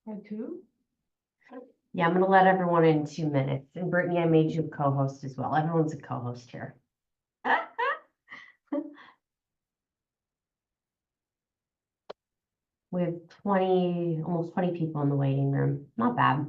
And two? Yeah, I'm gonna let everyone in 2 minutes. And Brittany, I made you a co-host as well. Everyone's a co-host here. We have 20, almost 20 people in the waiting room. Not bad.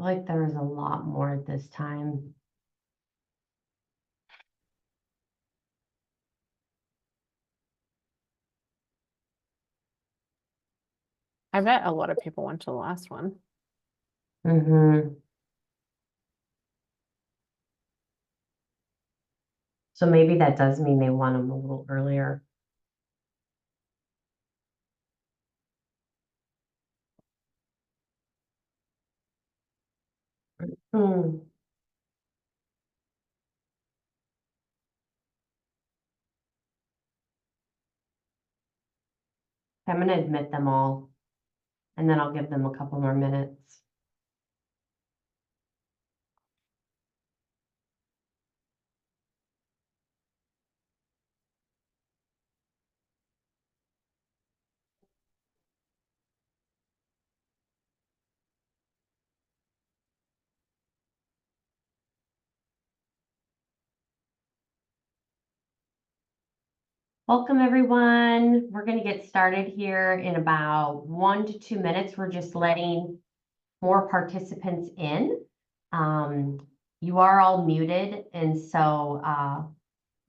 I feel like there was a lot more at this time. I bet a lot of people went to the last one. So maybe that does mean they want them a little earlier. Hmm. I'm gonna admit them all, and then I'll give them a couple more minutes. Welcome, everyone. We're gonna get started here in about 1 to 2 minutes. We're just letting more participants in. You are all muted, and so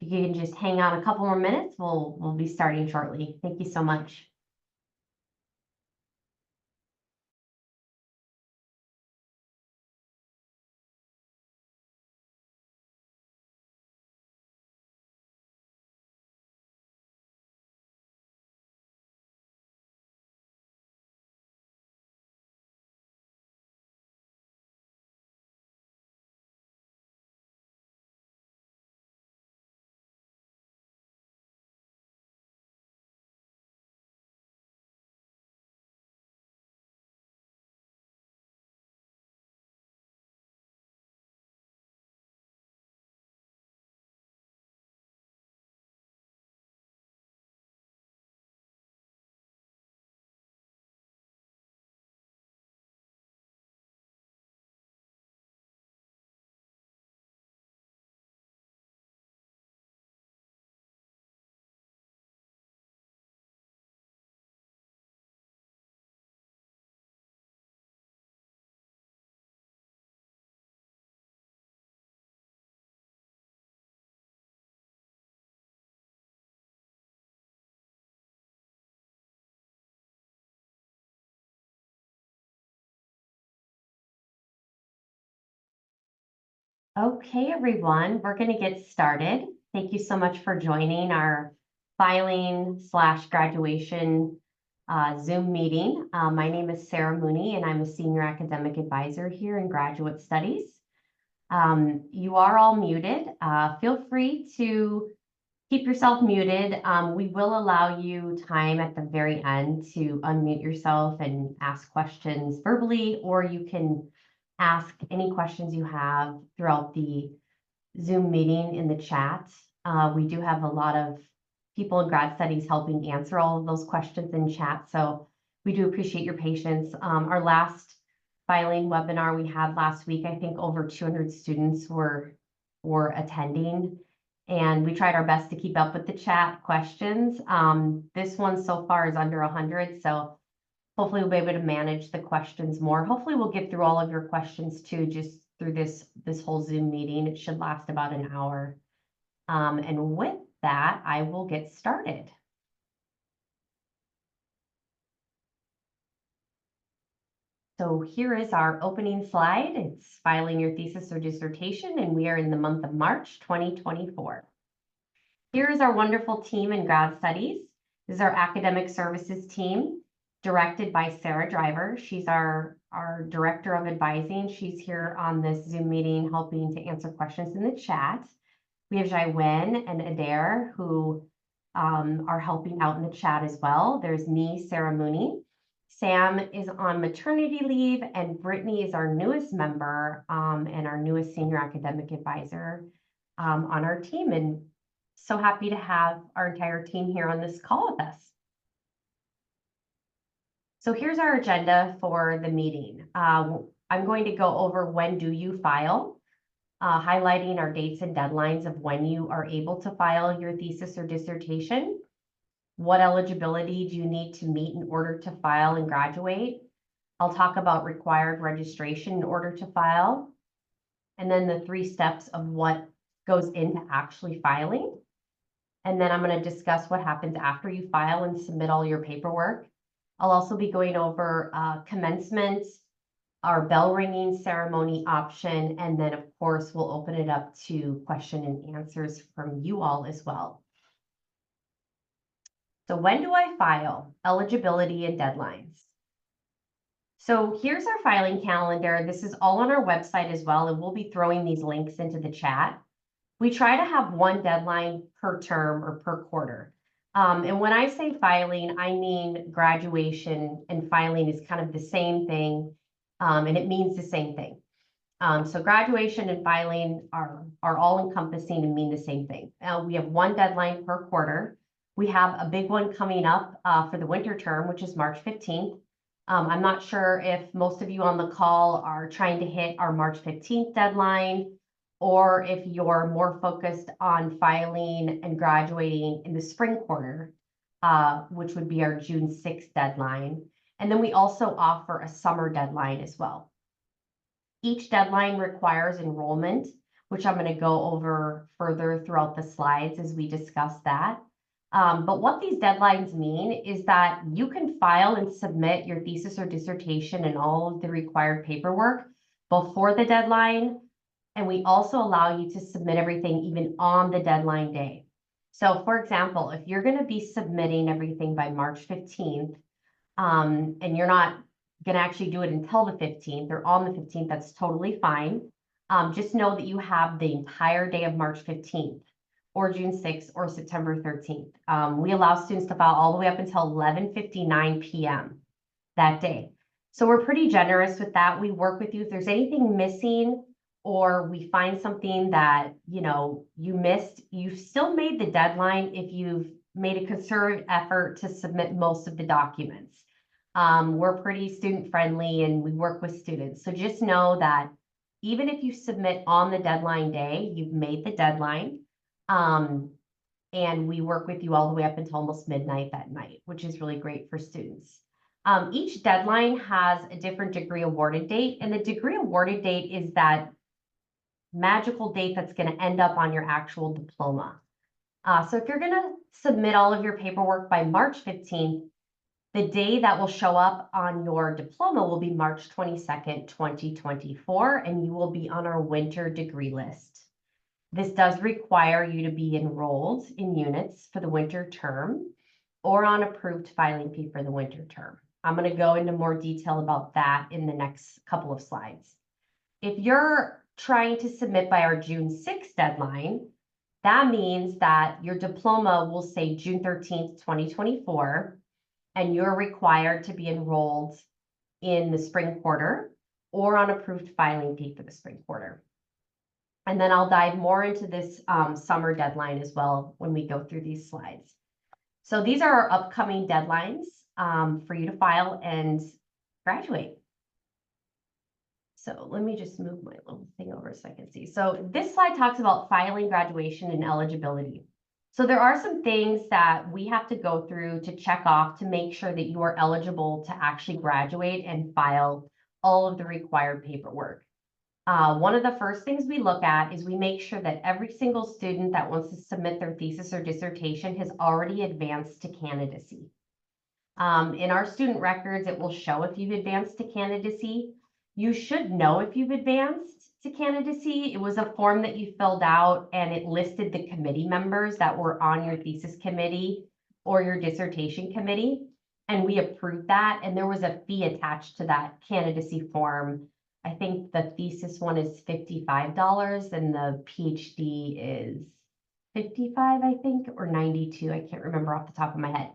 if you can just hang on a couple more minutes, we'll be starting shortly. Thank you so much. Okay, everyone, we're going to get started. Thank you so much for joining our filing/graduation Zoom meeting. My name is Sarah Mooney, and I'm a senior academic advisor here in Graduate Studies. You are all muted. Feel free to keep yourself muted. We will allow you time at the very end to unmute yourself and ask questions verbally, or you can ask any questions you have throughout the Zoom meeting in the chat. We do have a lot of people in grad studies helping answer all of those questions in chat, so we do appreciate your patience. Our last filing webinar we had last week, I think over 200 students were attending, and we tried our best to keep up with the chat questions. This one so far is under 100, so hopefully we'll be able to manage the questions more. Hopefully we'll get through all of your questions too, just through this whole Zoom meeting. It should last about an hour. And with that, I will get started. So here is our opening slide. It's filing your thesis or dissertation, and we are in the month of March 2024. Here is our wonderful team in grad studies. This is our academic services team, directed by Sarah Driver. She's our our Director of Advising. She's here on this Zoom meeting, helping to answer questions in the chat. We have Jai Wen and Adair, who are helping out in the chat as well. There's me, Sarah Mooney. Sam is on maternity leave, and Brittany is our newest member and our newest senior academic advisor on our team. And so happy to have our entire team here on this call with us. So here's our agenda for the meeting. I'm going to go over when do you file, highlighting our dates and deadlines of when you are able to file your thesis or dissertation. What eligibility do you need to meet in order to file and graduate? I'll talk about required registration in order to file, and then the 3 steps of what goes into actually filing. And then I'm going to discuss what happens after you file and submit all your paperwork. I'll also be going over commencement, our bell ringing ceremony option, and then of course we'll open it up to question and answers from you all as well. So when do I file? Eligibility and deadlines. So here's our filing calendar. This is all on our website as well, and we'll be throwing these links into the chat. We try to have 1 deadline per term or per quarter. And when I say filing, I mean graduation and filing is kind of the same thing, and it means the same thing. So graduation and filing are all encompassing and mean the same thing. We have 1 deadline per quarter. We have a big one coming up for the winter term, which is March 15th. I'm not sure if most of you on the call are trying to hit our March 15th deadline, or if you're more focused on filing and graduating in the spring quarter, which would be our June 6th deadline. And then we also offer a summer deadline as well. Each deadline requires enrollment, which I'm going to go over further throughout the slides as we discuss that. But what these deadlines mean is that you can file and submit your thesis or dissertation and all of the required paperwork before the deadline. And we also allow you to submit everything even on the deadline day. So for example, if you're going to be submitting everything by March 15th, and you're not going to actually do it until the 15th or on the 15th, that's totally fine. Just know that you have the entire day of March 15th or June 6th or September 13th. We allow students to file all the way up until 11:59 p.m. that day. So we're pretty generous with that. We work with you. If there's anything missing, or we find something that, you missed, you've still made the deadline if you've made a concerted effort to submit most of the documents. We're pretty student friendly and we work with students. So just know that even if you submit on the deadline day, you've made the deadline. And we work with you all the way up until almost midnight that night, which is really great for students. Each deadline has a different degree awarded date, and the degree awarded date is that magical date that's going to end up on your actual diploma. So if you're going to submit all of your paperwork by March 15th, the day that will show up on your diploma will be March 22nd, 2024, and you will be on our winter degree list. This does require you to be enrolled in units for the winter term or on approved filing fee for the winter term. I'm going to go into more detail about that in the next couple of slides. If you're trying to submit by our June 6th deadline, that means that your diploma will say June 13th, 2024, and you're required to be enrolled in the spring quarter or on approved filing fee for the spring quarter. And then I'll dive more into this summer deadline as well when we go through these slides. So these are our upcoming deadlines for you to file and graduate. So let me just move my little thing over so I can see. So this slide talks about filing, graduation, and eligibility. So there are some things that we have to go through to check off to make sure that you are eligible to actually graduate and file all of the required paperwork. One of the first things we look at is we make sure that every single student that wants to submit their thesis or dissertation has already advanced to candidacy. In our student records, it will show if you've advanced to candidacy. You should know if you've advanced to candidacy. It was a form that you filled out and it listed the committee members that were on your thesis committee or your dissertation committee. and we approved that, and there was a fee attached to that candidacy form. I think the thesis one is $55 and the PhD is 55, I think, or 92. I can't remember off the top of my head.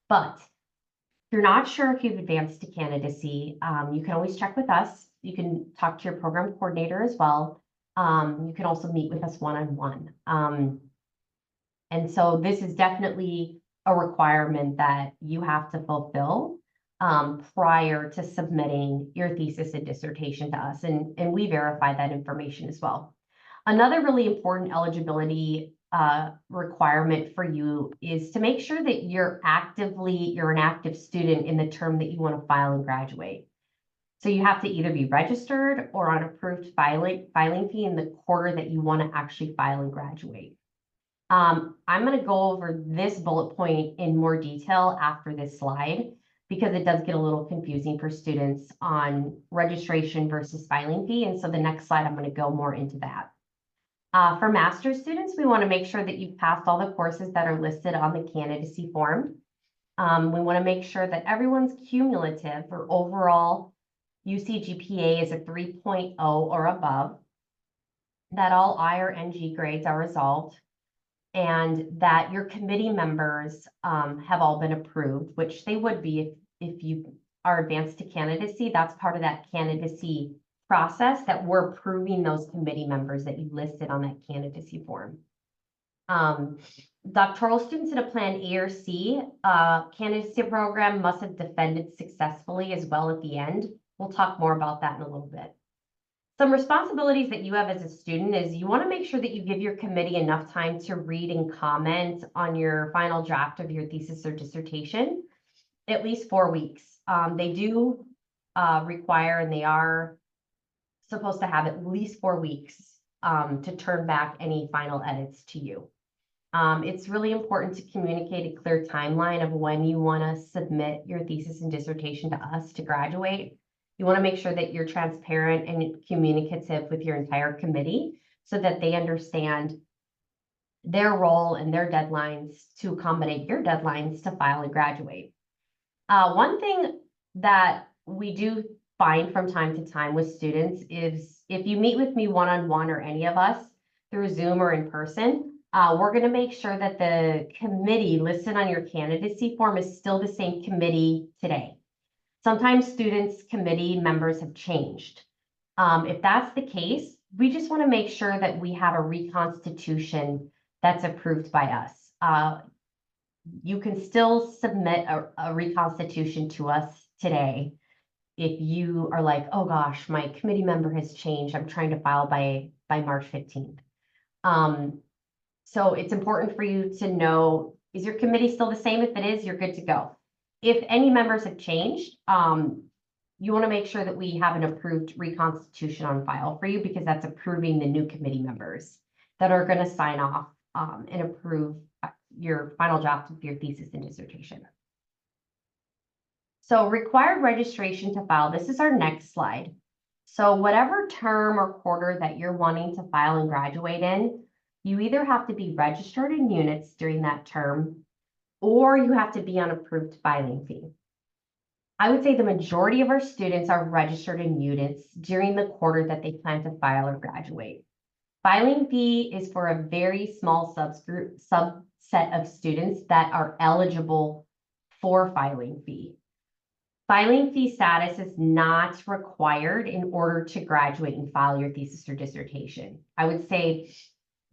But if you're not sure if you've advanced to candidacy, you can always check with us. You can talk to your program coordinator as well. You can also meet with us one-on-one. And so this is definitely a requirement that you have to fulfill prior to submitting your thesis and dissertation to us. And we verify that information as well. Another really important eligibility requirement for you is to make sure that you're an active student in the term that you want to file and graduate. So you have to either be registered or on approved filing fee in the quarter that you want to actually file and graduate. I'm going to go over this bullet point in more detail after this slide, because it does get a little confusing for students on registration versus filing fee. And so the next slide, I'm going to go more into that. For master's students, we want to make sure that you've passed all the courses that are listed on the candidacy form. We want to make sure that everyone's cumulative or overall UC GPA is a 3.0 or above, that all I or NG grades are resolved, and that your committee members have all been approved, which they would be if you are advanced to candidacy. That's part of that candidacy process, that we're approving those committee members that you listed on that candidacy form. Doctoral students in a plan A or C candidacy program must have defended successfully as well at the end. We'll talk more about that in a little bit. Some responsibilities that you have as a student is you want to make sure that you give your committee enough time to read and comment on your final draft of your thesis or dissertation, at least 4 weeks. They do require, and they are supposed to have at least 4 weeks to turn back any final edits to you. It's really important to communicate a clear timeline of when you want to submit your thesis and dissertation to us to graduate. You want to make sure that you're transparent and communicative with your entire committee so that they understand their role and their deadlines to accommodate your deadlines to file and graduate. One thing that we do find from time to time with students is if you meet with me one-on-one or any of us through Zoom or in person, we're going to make sure that the committee listed on your candidacy form is still the same committee today. Sometimes students' committee members have changed. If that's the case, we just want to make sure that we have a reconstitution that's approved by us. You can still submit a reconstitution to us today if you are like, oh gosh, my committee member has changed. I'm trying to file by March 15th. So it's important for you to know, is your committee still the same? If it is, you're good to go. If any members have changed, you want to make sure that we have an approved reconstitution on file for you, because that's approving the new committee members that are going to sign off and approve your final draft of your thesis and dissertation. So required registration to file, this is our next slide. So whatever term or quarter that you're wanting to file and graduate in, you either have to be registered in units during that term, or you have to be on approved filing fee. I would say the majority of our students are registered in units during the quarter that they plan to file or graduate. Filing fee is for a very small subset of students that are eligible for filing fee. Filing fee status is not required in order to graduate and file your thesis or dissertation. I would say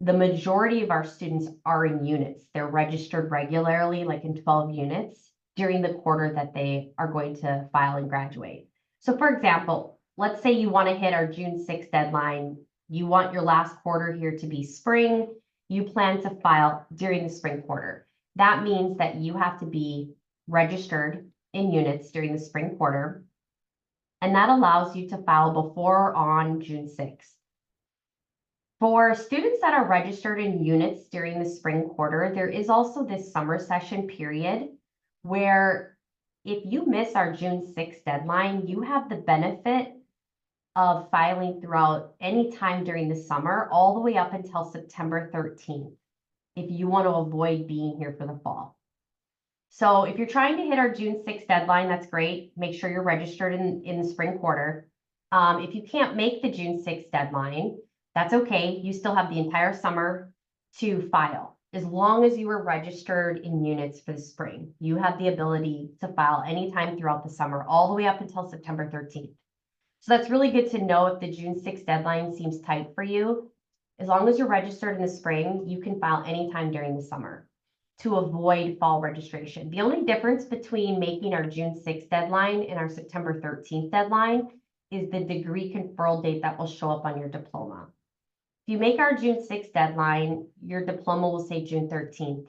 the majority of our students are in units. They're registered regularly, like in 12 units during the quarter that they are going to file and graduate. So for example, let's say you want to hit our June 6th deadline. You want your last quarter here to be spring. You plan to file during the spring quarter. That means that you have to be registered in units during the spring quarter, and that allows you to file before or on June 6th. For students that are registered in units during the spring quarter, there is also this summer session period where if you miss our June 6th deadline, you have the benefit of filing throughout any time during the summer, all the way up until September 13th, if you want to avoid being here for the fall. So if you're trying to hit our June 6th deadline, that's great. Make sure you're registered in the spring quarter. If you can't make the June 6th deadline, that's okay. You still have the entire summer to file. As long as you are registered in units for the spring, you have the ability to file anytime throughout the summer, all the way up until September 13th. So that's really good to know if the June 6th deadline seems tight for you. As long as you're registered in the spring, you can file anytime during the summer to avoid fall registration. The only difference between making our June 6th deadline and our September 13th deadline is the degree conferral date that will show up on your diploma. If you make our June 6th deadline, your diploma will say June 13th.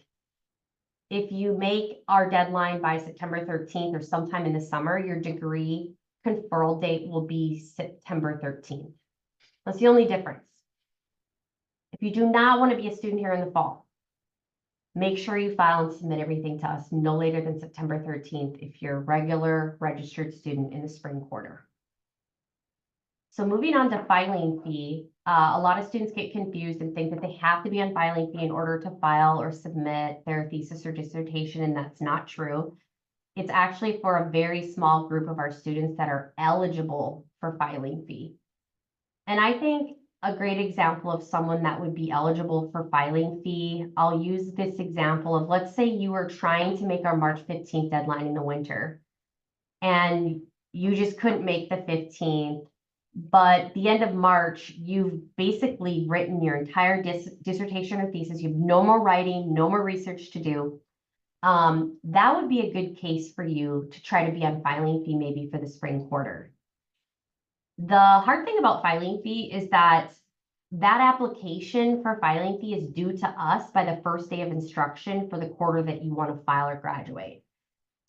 If you make our deadline by September 13th or sometime in the summer, your degree conferral date will be September 13th. That's the only difference. If you do not want to be a student here in the fall, make sure you file and submit everything to us no later than September 13th if you're a regular registered student in the spring quarter. So moving on to filing fee, a lot of students get confused and think that they have to be on filing fee in order to file or submit their thesis or dissertation, and that's not true. It's actually for a very small group of our students that are eligible for filing fee. And I think a great example of someone that would be eligible for filing fee, I'll use this example of, let's say you were trying to make our March 15th deadline in the winter, and you just couldn't make the 15th. But the end of March, you've basically written your entire dissertation or thesis. You have no more writing, no more research to do. That would be a good case for you to try to be on filing fee maybe for the spring quarter. The hard thing about filing fee is that application for filing fee is due to us by the first day of instruction for the quarter that you want to file or graduate.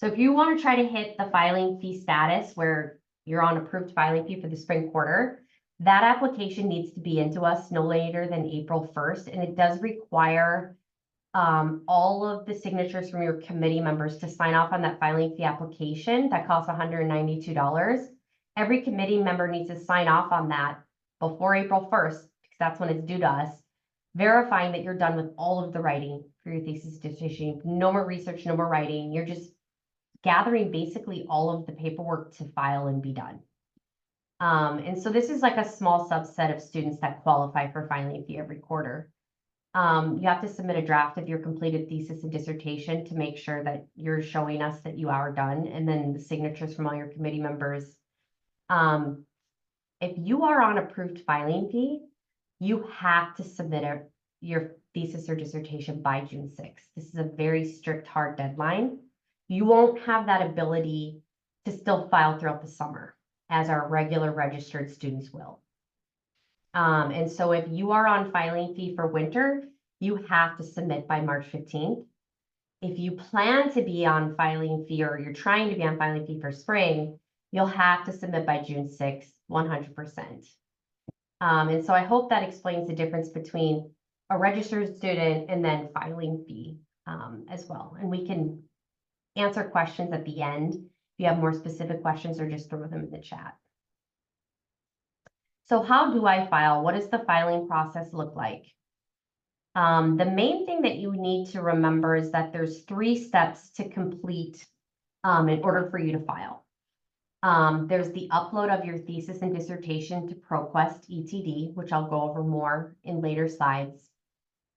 So if you want to try to hit the filing fee status where you're on approved filing fee for the spring quarter, that application needs to be into us no later than April 1st. And it does require all of the signatures from your committee members to sign off on that filing fee application. That costs $192. Every committee member needs to sign off on that before April 1st, because that's when it's due to us, verifying that you're done with all of the writing for your thesis dissertation. No more research, no more writing. You're just gathering basically all of the paperwork to file and be done. And so this is like a small subset of students that qualify for filing fee every quarter. You have to submit a draft of your completed thesis and dissertation to make sure that you're showing us that you are done, and then the signatures from all your committee members. If you are on approved filing fee, you have to submit your thesis or dissertation by June 6th. This is a very strict, hard deadline. You won't have that ability to still file throughout the summer as our regular registered students will. And so if you are on filing fee for winter, you have to submit by March 15th. If you plan to be on filing fee or you're trying to be on filing fee for spring, you'll have to submit by June 6th, 100%. And so I hope that explains the difference between a registered student and then filing fee as well. And we can answer questions at the end if you have more specific questions, or just throw them in the chat. So how do I file? What does the filing process look like? The main thing that you need to remember is that there's 3 steps to complete in order for you to file. There's the upload of your thesis and dissertation to ProQuest ETD, which I'll go over more in later slides.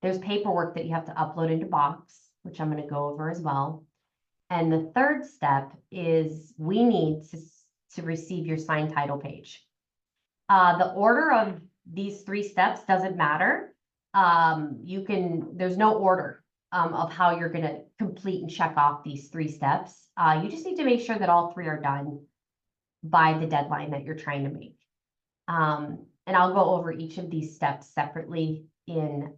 There's paperwork that you have to upload into Box, which I'm going to go over as well. And the 3rd step is we need to receive your signed title page. The order of these 3 steps doesn't matter. There's no order of how you're going to complete and check off these 3 steps. You just need to make sure that all 3 are done by the deadline that you're trying to make. And I'll go over each of these steps separately in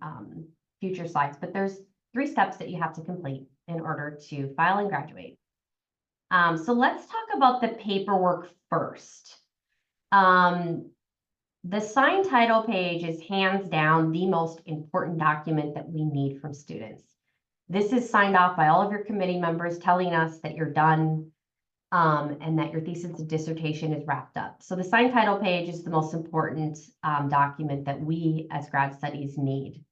future slides, but there's 3 steps that you have to complete in order to file and graduate. So let's talk about the paperwork first. The signed title page is hands down the most important document that we need from students. This is signed off by all of your committee members telling us that you're done and that your thesis and dissertation is wrapped up. So the signed title page is the most important document that we as grad studies need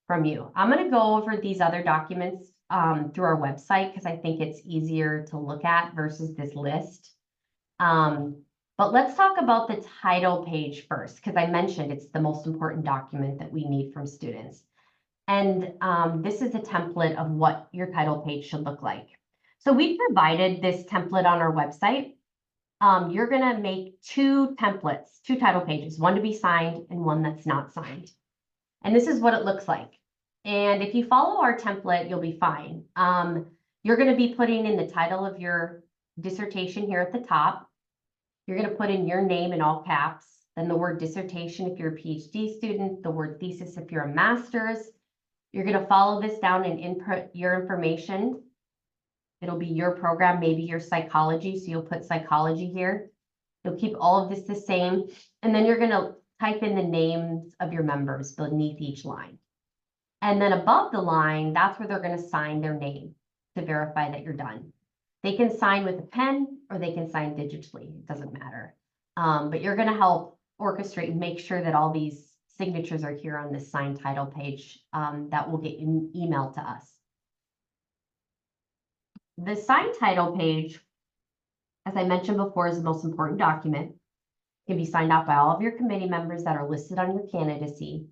from you. I'm going to go over these other documents through our website because I think it's easier to look at versus this list. But let's talk about the title page first, because I mentioned it's the most important document that we need from students. And this is a template of what your title page should look like. So we provided this template on our website. You're gonna make two templates, two title pages, one to be signed and one that's not signed. And this is what it looks like. And if you follow our template, you'll be fine. You're gonna be putting in the title of your dissertation here at the top. You're gonna put in your name in all caps, then the word dissertation if you're a PhD student, the word thesis if you're a master's. You're gonna follow this down and input your information. It'll be your program, maybe your psychology, so you'll put psychology here. You'll keep all of this the same, and then you're gonna type in the names of your members beneath each line. And then above the line, that's where they're gonna sign their name to verify that you're done. They can sign with a pen or they can sign digitally, it doesn't matter. But you're gonna help orchestrate and make sure that all these signatures are here on this signed title page that will get emailed to us. The signed title page, as I mentioned before, is the most important document. It can be signed off by all of your committee members that are listed on your candidacy.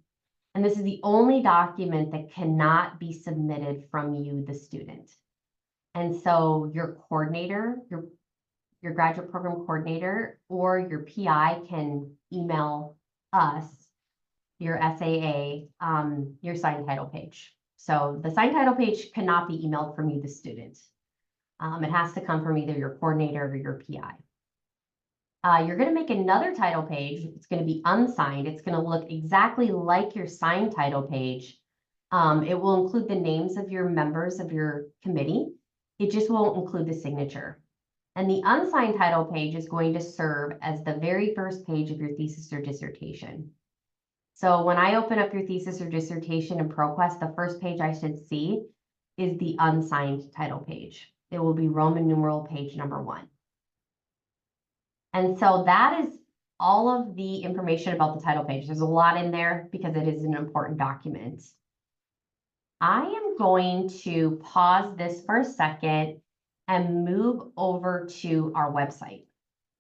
And this is the only document that cannot be submitted from you, the student. And so your coordinator, your graduate program coordinator, or your PI can email us, your SAA, your signed title page. So the signed title page cannot be emailed from you, the student. It has to come from either your coordinator or your PI. You're gonna make another title page. It's gonna be unsigned. It's gonna look exactly like your signed title page. It will include the names of your members of your committee. It just won't include the signature. And the unsigned title page is going to serve as the very first page of your thesis or dissertation. So when I open up your thesis or dissertation in ProQuest, the first page I should see is the unsigned title page. It will be Roman numeral page number 1. And so that is all of the information about the title page. There's a lot in there because it is an important document. I am going to pause this for a second and move over to our website.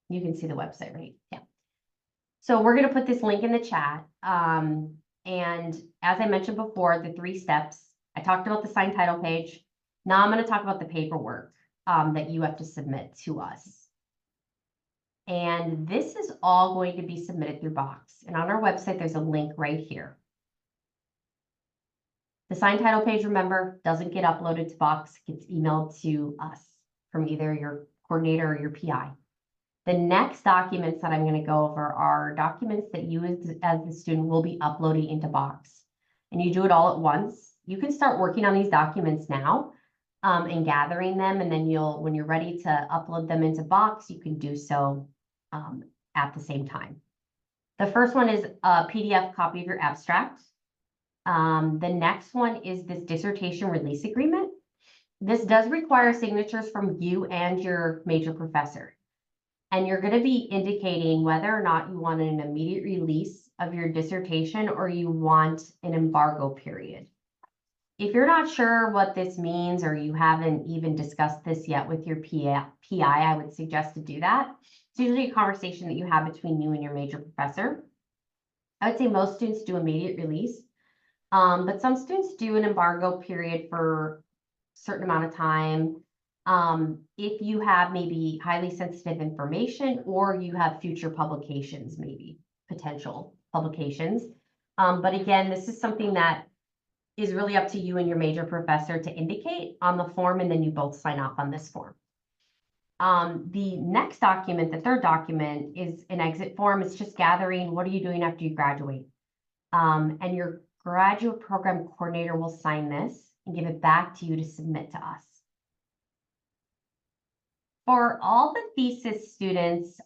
You can see the website, right? Yeah. So we're going to put this link in the chat. And as I mentioned before, the 3 steps, I talked about the signed title page. Now I'm going to talk about the paperwork that you have to submit to us. And this is all going to be submitted through Box. And on our website, there's a link right here. The signed title page, remember, doesn't get uploaded to Box, it gets emailed to us from either your coordinator or your PI. The next documents that I'm going to go over are documents that you as the student will be uploading into Box. And you do it all at once. You can start working on these documents now and gathering them. And then when you're ready to upload them into Box, you can do so at the same time. The first one is a PDF copy of your abstract. The next one is this dissertation release agreement. This does require signatures from you and your major professor. And you're going to be indicating whether or not you want an immediate release of your dissertation or you want an embargo period. If you're not sure what this means or you haven't even discussed this yet with your PI, I would suggest to do that. It's usually a conversation that you have between you and your major professor. I would say most students do immediate release, but some students do an embargo period for a certain amount of time. If you have maybe highly sensitive information or you have future publications, maybe potential publications. But again, this is something that is really up to you and your major professor to indicate on the form, and then you both sign off on this form. The next document, the third document, is an exit form. It's just gathering what are you doing after you graduate. And your graduate program coordinator will sign this and give it back to you to submit to us. For all the thesis students,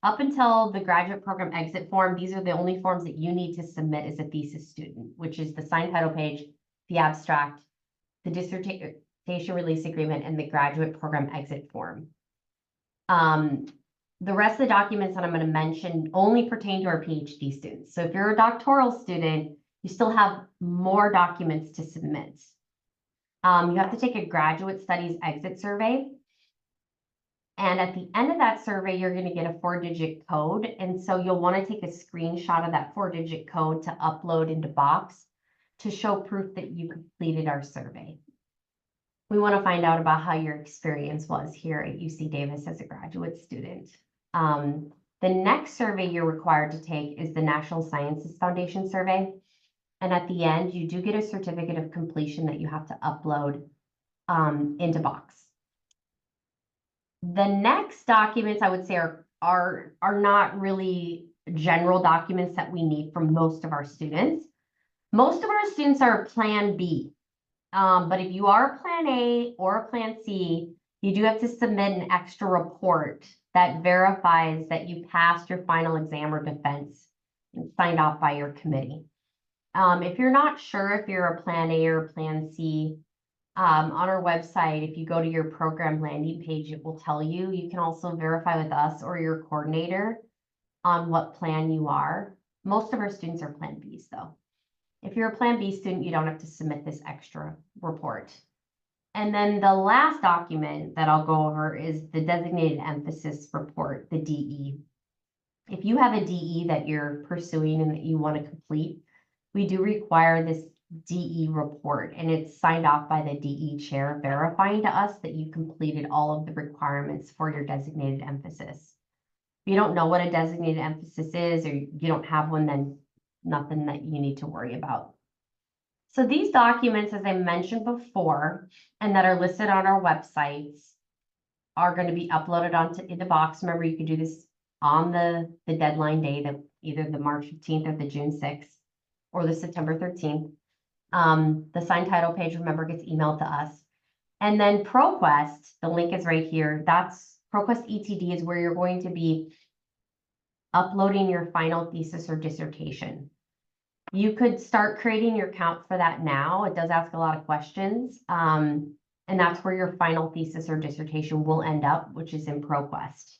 up until the graduate program exit form, these are the only forms that you need to submit as a thesis student, which is the signed title page, the abstract, the dissertation release agreement, and the graduate program exit form. The rest of the documents that I'm going to mention only pertain to our PhD students. So if you're a doctoral student, you still have more documents to submit. You have to take a graduate studies exit survey. And at the end of that survey, you're going to get a 4-digit code. And so you'll want to take a screenshot of that 4-digit code to upload into Box to show proof that you completed our survey. We want to find out about how your experience was here at UC Davis as a graduate student. The next survey you're required to take is the National Sciences Foundation survey. And at the end, you do get a certificate of completion that you have to upload into Box. The next documents I would say are not really general documents that we need from most of our students. Most of our students are Plan B. But if you are a Plan A or a Plan C, you do have to submit an extra report that verifies that you passed your final exam or defense and signed off by your committee. If you're not sure if you're a Plan A or a Plan C, on our website, if you go to your program landing page, it will tell you. You can also verify with us or your coordinator on what plan you are. Most of our students are Plan Bs though. If you're a Plan B student, you don't have to submit this extra report. And then the last document that I'll go over is the Designated Emphasis Report, the DE. If you have a DE that you're pursuing and that you want to complete, we do require this DE report, and it's signed off by the DE chair, verifying to us that you completed all of the requirements for your designated emphasis. If you don't know what a designated emphasis is, or you don't have one, then nothing that you need to worry about. So these documents, as I mentioned before, and that are listed on our websites, are going to be uploaded into Box. Remember, you can do this on the deadline day, that either the March 15th or the June 6th or the September 13th. The signed title page, remember, gets emailed to us. And then ProQuest, the link is right here. That's ProQuest ETD is where you're going to be uploading your final thesis or dissertation. You could start creating your account for that now. It does ask a lot of questions. And that's where your final thesis or dissertation will end up, which is in ProQuest.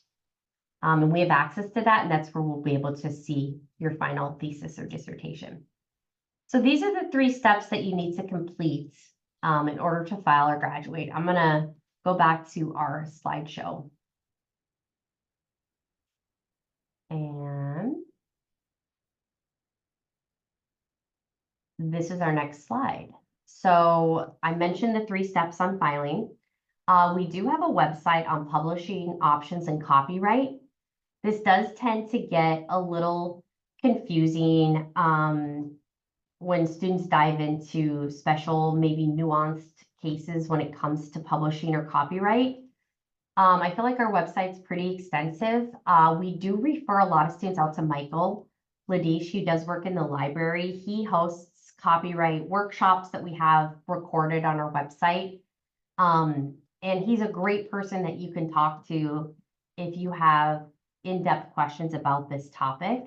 And we have access to that, and that's where we'll be able to see your final thesis or dissertation. So these are the 3 steps that you need to complete in order to file or graduate. I'm going to go back to our slideshow. And this is our next slide. So I mentioned the 3 steps on filing. We do have a website on publishing options and copyright. This does tend to get a little confusing when students dive into special, maybe nuanced cases when it comes to publishing or copyright. I feel like our website's pretty extensive. We do refer a lot of students out to Michael Ladish, who does work in the library. He hosts copyright workshops that we have recorded on our website. And he's a great person that you can talk to if you have in-depth questions about this topic.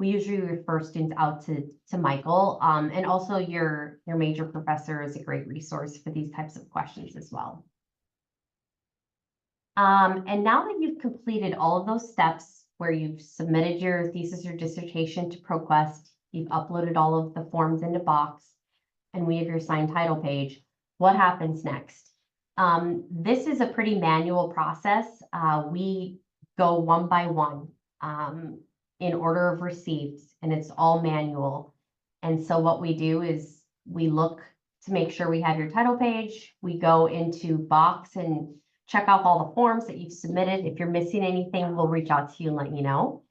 We usually refer students out to Michael, and also your major professor is a great resource for these types of questions as well. And now that you've completed all of those steps where you've submitted your thesis or dissertation to ProQuest, you've uploaded all of the forms into Box, and we have your signed title page, what happens next? This is a pretty manual process. We go one by one in order of receipts, and it's all manual. And so what we do is we look to make sure we have your title page. We go into Box and check out all the forms that you've submitted. If you're missing anything, we'll reach out to you and let you know.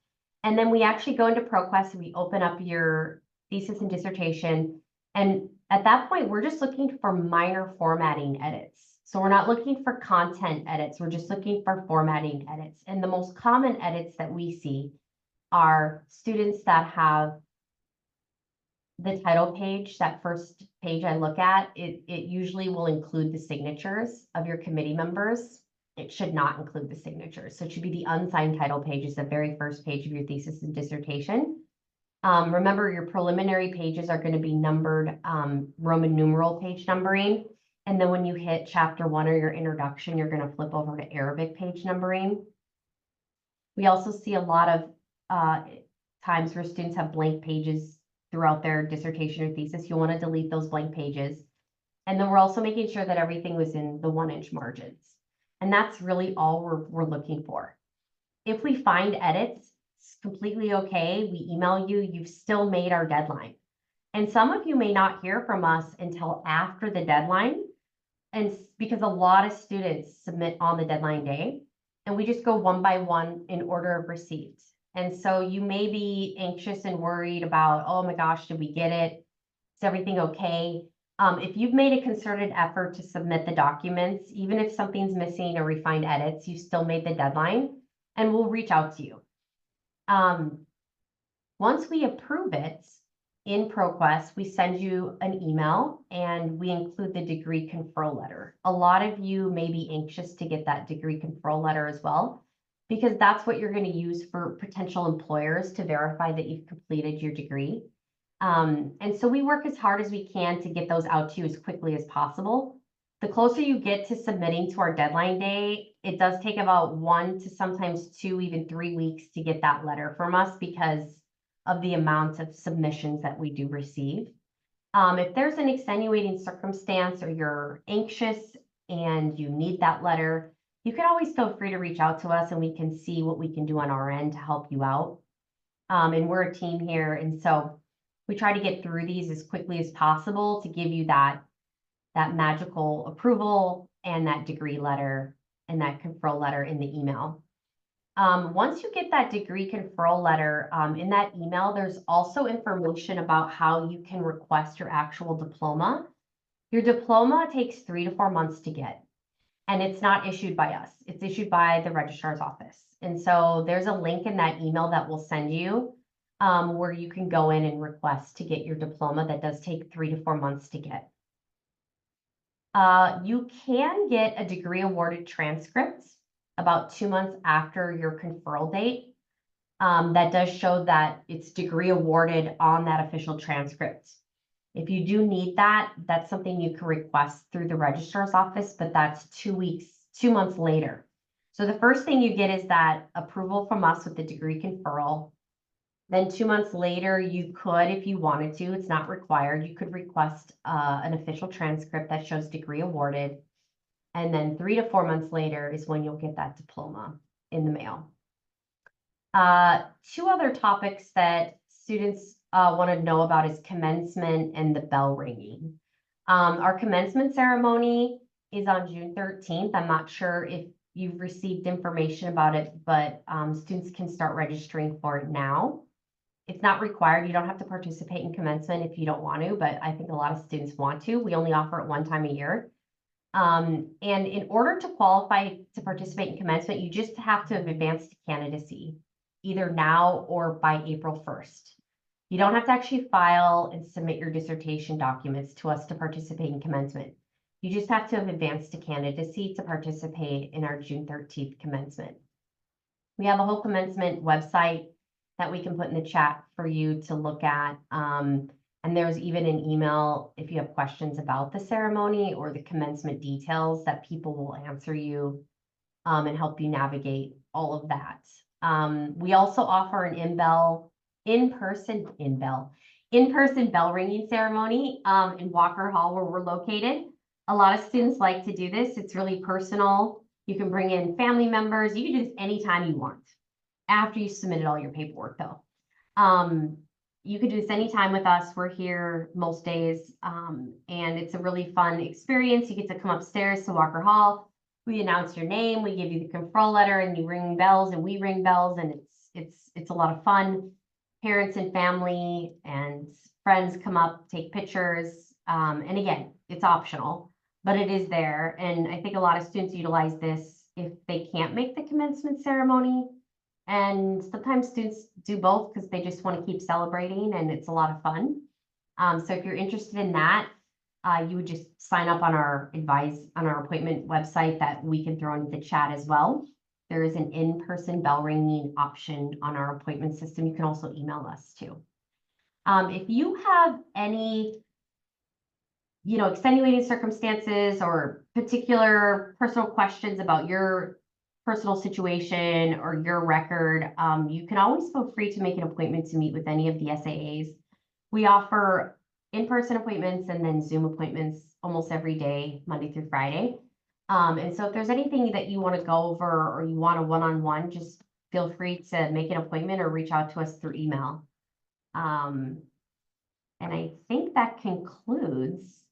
And then we actually go into ProQuest and we open up your thesis and dissertation. And at that point, we're just looking for minor formatting edits. So we're not looking for content edits. We're just looking for formatting edits. And the most common edits that we see are students that have the title page, that first page I look at, it usually will include the signatures of your committee members. It should not include the signatures. So it should be the unsigned title page, is the very first page of your thesis and dissertation. Remember, your preliminary pages are going to be numbered Roman numeral page numbering. And then when you hit chapter 1 or your introduction, you're going to flip over to Arabic page numbering. We also see a lot of times where students have blank pages throughout their dissertation or thesis. You'll want to delete those blank pages. And then we're also making sure that everything was in the 1-inch margins. And that's really all we're looking for. If we find edits, it's completely okay. We email you, you've still made our deadline. And some of you may not hear from us until after the deadline. And because a lot of students submit on the deadline day, and we just go one by one in order of receipt. And so you may be anxious and worried about, oh my gosh, did we get it? Is everything okay? If you've made a concerted effort to submit the documents, even if something's missing or we find edits, you still made the deadline, and we'll reach out to you. Once we approve it in ProQuest, we send you an email and we include the degree conferral letter. A lot of you may be anxious to get that degree conferral letter as well, because that's what you're going to use for potential employers to verify that you've completed your degree. And so we work as hard as we can to get those out to you as quickly as possible. The closer you get to submitting to our deadline day, it does take about 1 to sometimes 2, even 3 weeks to get that letter from us because of the amount of submissions that we do receive. If there's an extenuating circumstance or you're anxious and you need that letter, you can always feel free to reach out to us and we can see what we can do on our end to help you out. And we're a team here, and so we try to get through these as quickly as possible to give you that magical approval and that degree letter and that conferral letter in the email. Once you get that degree conferral letter, in that email, there's also information about how you can request your actual diploma. Your diploma takes 3 to 4 months to get, and it's not issued by us. It's issued by the registrar's office. And so there's a link in that email that we'll send you where you can go in and request to get your diploma. That does take 3 to 4 months to get. You can get a degree awarded transcript about 2 months after your conferral date. That does show that it's degree awarded on that official transcript. If you do need that, that's something you can request through the registrar's office, but that's 2 months later. So the first thing you get is that approval from us with the degree conferral. Then 2 months later, you could, if you wanted to, it's not required, you could request an official transcript that shows degree awarded. And then 3 to 4 months later is when you'll get that diploma in the mail. 2 other topics that students want to know about is commencement and the bell ringing. Our commencement ceremony is on June 13th. I'm not sure if you've received information about it, but students can start registering for it now. It's not required. You don't have to participate in commencement if you don't want to, but I think a lot of students want to. We only offer it 1 time a year. And in order to qualify to participate in commencement, you just have to have advanced to candidacy, either now or by April 1st. You don't have to actually file and submit your dissertation documents to us to participate in commencement. You just have to have advanced to candidacy to participate in our June 13th commencement. We have a whole commencement website that we can put in the chat for you to look at. And there's even an email if you have questions about the ceremony or the commencement details that people will answer you and help you navigate all of that. We also offer an in-person bell ringing ceremony in Walker Hall where we're located. A lot of students like to do this. It's really personal. You can bring in family members. You can do this anytime you want after you submitted all your paperwork though. You could do this anytime with us. We're here most days, and it's a really fun experience. You get to come upstairs to Walker Hall. We announce your name, we give you the conferral letter, and you ring bells, and we ring bells, and it's a lot of fun. Parents and family and friends come up, take pictures, and again, it's optional, but it is there. And I think a lot of students utilize this if they can't make the commencement ceremony. And sometimes students do both because they just want to keep celebrating and it's a lot of fun. So if you're interested in that, you would just sign up on our appointment website that we can throw into the chat as well. There is an in-person bell ringing option on our appointment system. You can also email us too. If you have any, extenuating circumstances or particular personal questions about your personal situation or your record, you can always feel free to make an appointment to meet with any of the SAAs. We offer in-person appointments and then Zoom appointments almost every day, Monday through Friday. And so if there's anything that you want to go over or you want a one-on-one, just feel free to make an appointment or reach out to us through email. And I think that concludes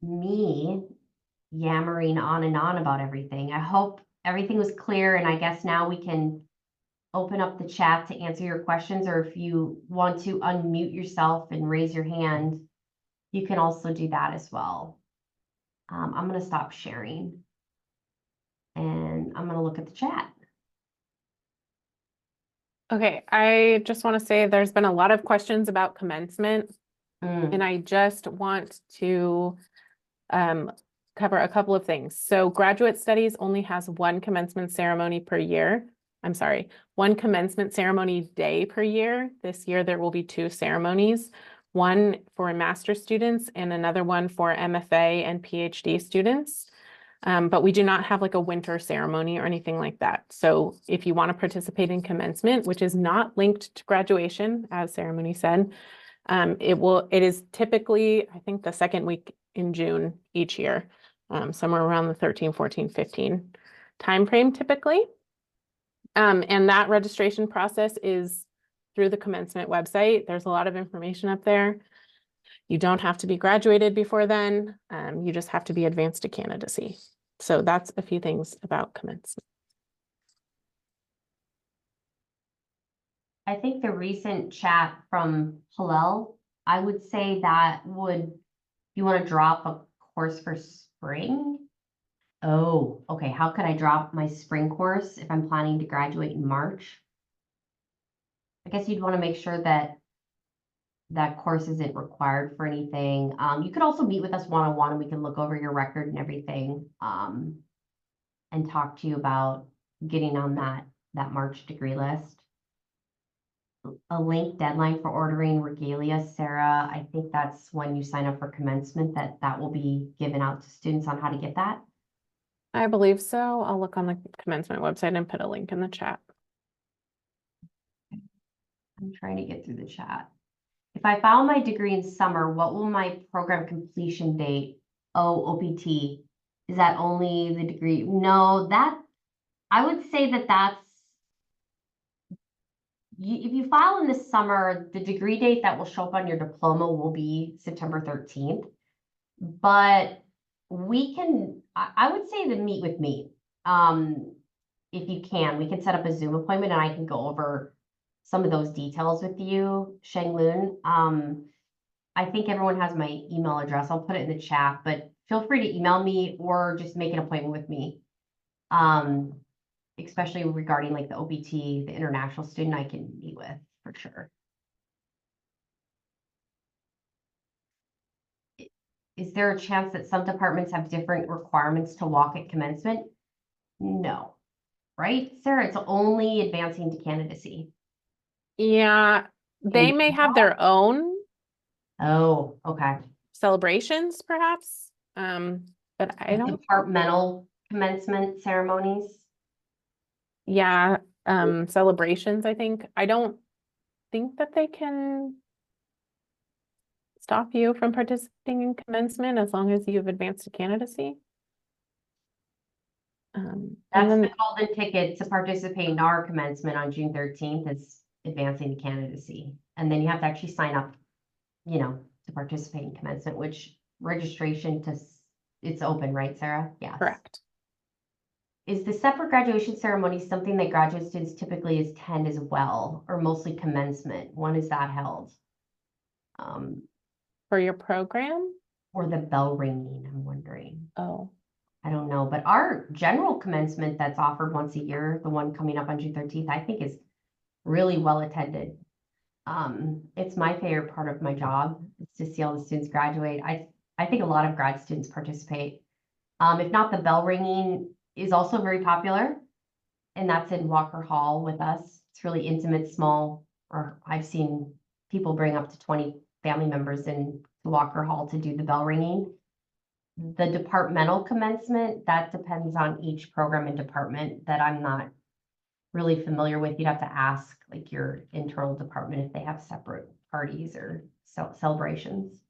me yammering on and on about everything. I hope everything was clear, and I guess now we can open up the chat to answer your questions, or if you want to unmute yourself and raise your hand, you can also do that as well. I'm going to stop sharing and I'm going to look at the chat. Okay, I just want to say there's been a lot of questions about commencement, and I just want to cover a couple of things. So Graduate Studies only has one commencement ceremony per year. I'm sorry, one commencement ceremony day per year. This year there will be 2 ceremonies, one for master's students and another one for MFA and PhD students. But we do not have like a winter ceremony or anything like that. So if you want to participate in commencement, which is not linked to graduation, as ceremony said, it is typically, I think, the second week in June each year, somewhere around the 13, 14, 15 timeframe typically. And that registration process is through the commencement website. There's a lot of information up there. You don't have to be graduated before then. You just have to be advanced to candidacy. So that's a few things about commencement. I think the recent chat from Hillel, I would say that you want to drop a course for spring? Oh, okay. How could I drop my spring course if I'm planning to graduate in March? I guess you'd want to make sure that that course isn't required for anything. You could also meet with us one-on-one and we can look over your record and everything, and talk to you about getting on that March degree list. A link deadline for ordering regalia, Sarah. I think that's when you sign up for commencement that will be given out to students on how to get that. I believe so. I'll look on the commencement website and put a link in the chat. I'm trying to get through the chat. If I file my degree in summer, what will my program completion date? Oh, OPT. Is that only the degree? No, I would say that's if you file in the summer, the degree date that will show up on your diploma will be September 13th. But I would say to meet with me. If you can, we can set up a Zoom appointment and I can go over some of those details with you, Sheng Lun. I think everyone has my email address. I'll put it in the chat, but feel free to email me or just make an appointment with me. Especially regarding like the OPT, the international student I can meet with for sure. Is there a chance that some departments have different requirements to walk at commencement? No, right, Sarah? It's only advancing to candidacy. Yeah, they may have their own Oh, okay. celebrations, perhaps. But I don't. Departmental commencement ceremonies. Yeah, celebrations, I think. I don't think that they can stop you from participating in commencement as long as you've advanced to candidacy. And That's then the golden ticket to participate in our commencement on June 13th is advancing to candidacy. And then you have to actually sign up, to participate in commencement, which registration it's open, right, Sarah? Yes. correct. Is the separate graduation ceremony something that graduate students typically attend as well, or mostly commencement? When is that held? For your program? Or the bell ringing, I'm wondering. Oh. I don't know, but our general commencement that's offered once a year, the one coming up on June 13th, I think is really well attended. It's my favorite part of my job is to see all the students graduate. I think a lot of grad students participate. If not, the bell ringing is also very popular, and that's in Walker Hall with us. It's really intimate, small, or I've seen people bring up to 20 family members in Walker Hall to do the bell ringing. The departmental commencement, that depends on each program and department that I'm not really familiar with. You'd have to ask like your internal department if they have separate parties or celebrations.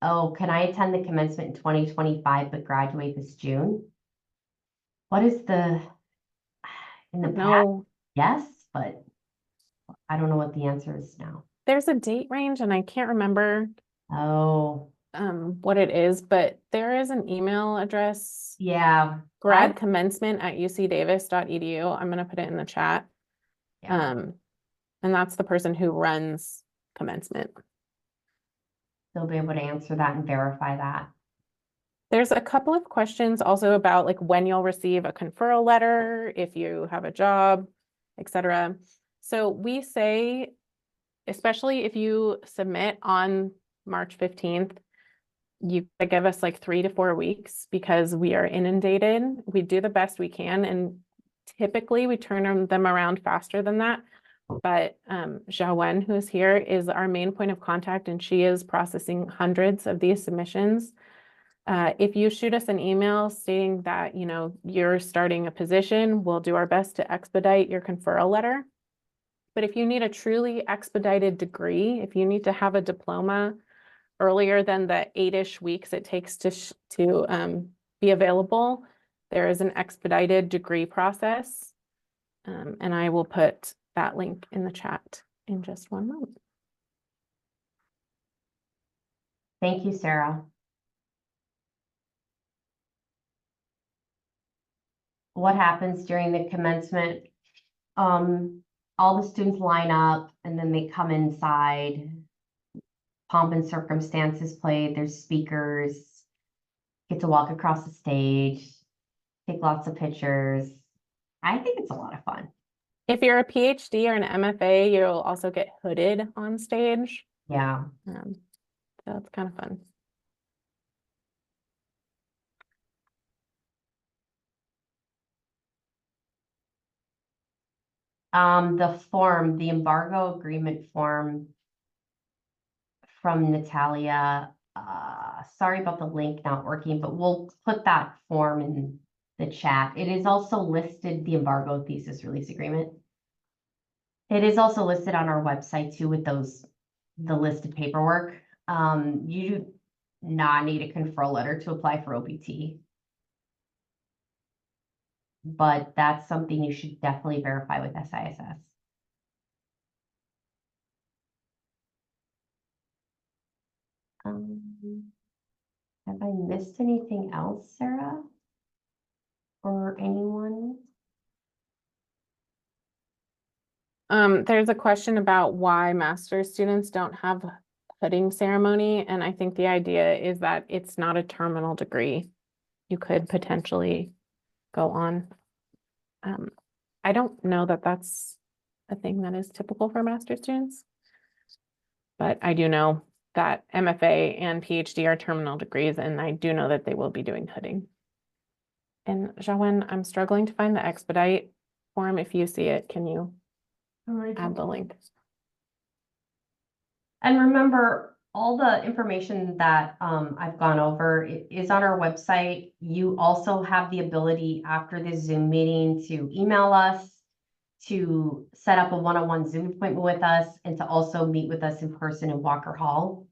Oh, can I attend the commencement in 2025 but graduate this June? What is in the past? No, Yes, but I don't know what the answer is now. there's a date range and I can't remember Oh, what it is, but there is an email address, yeah. gradcommemcement@ucdavis.edu. I'm gonna put it in the chat. Yeah, And that's the person who runs commencement. they'll be able to answer that and verify that. There's a couple of questions also about like when you'll receive a conferral letter, if you have a job, etc. So we say, especially if you submit on March 15th, you gotta give us like 3 to 4 weeks because we are inundated. We do the best we can, and typically we turn them around faster than that. But Xiaowen, who's here, is our main point of contact, and she is processing hundreds of these submissions. If you shoot us an email stating that, you know, you're starting a position, we'll do our best to expedite your conferral letter. But if you need a truly expedited degree, if you need to have a diploma earlier than the 8-ish weeks it takes to be available, there is an expedited degree process. And I will put that link in the chat in just one moment. Thank you, Sarah. What happens during the commencement? All the students line up and then they come inside. Pomp and circumstances played, there's speakers, get to walk across the stage, take lots of pictures. I think it's a lot of fun. If you're a PhD or an MFA, you'll also get hooded on stage. Yeah. So it's kind of fun. The form, the embargo agreement form from Natalia. Sorry about the link not working, but we'll put that form in the chat. It is also listed, the embargo thesis release agreement. It is also listed on our website too with the listed paperwork. You do not need a conferral letter to apply for OPT. But that's something you should definitely verify with SISS. Have I missed anything else, Sarah? Or anyone? There's a question about why master's students don't have hooding ceremony, and I think the idea is that it's not a terminal degree. You could potentially go on. I don't know that that's a thing that is typical for master's students, but I do know that MFA and PhD are terminal degrees, and I do know that they will be doing hooding. And Xiaowen, I'm struggling to find the expedite form. If you see it, can you add the link? And remember, all the information that I've gone over is on our website. You also have the ability after this Zoom meeting to email us, to set up a one-on-one Zoom appointment with us, and to also meet with us in person in Walker Hall.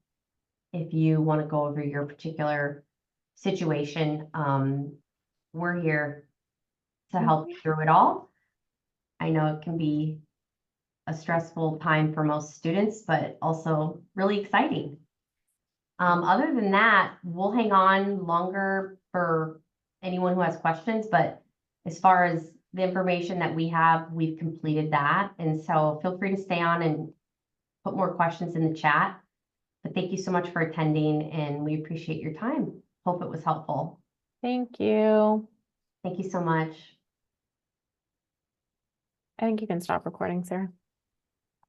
If you want to go over your particular situation, we're here to help you through it all. I know it can be a stressful time for most students, but also really exciting. Other than that, we'll hang on longer for anyone who has questions, but as far as the information that we have, we've completed that. And so feel free to stay on and put more questions in the chat. But thank you so much for attending, and we appreciate your time. Hope it was helpful. Thank you. Thank you so much. I think you can stop recording, Sarah.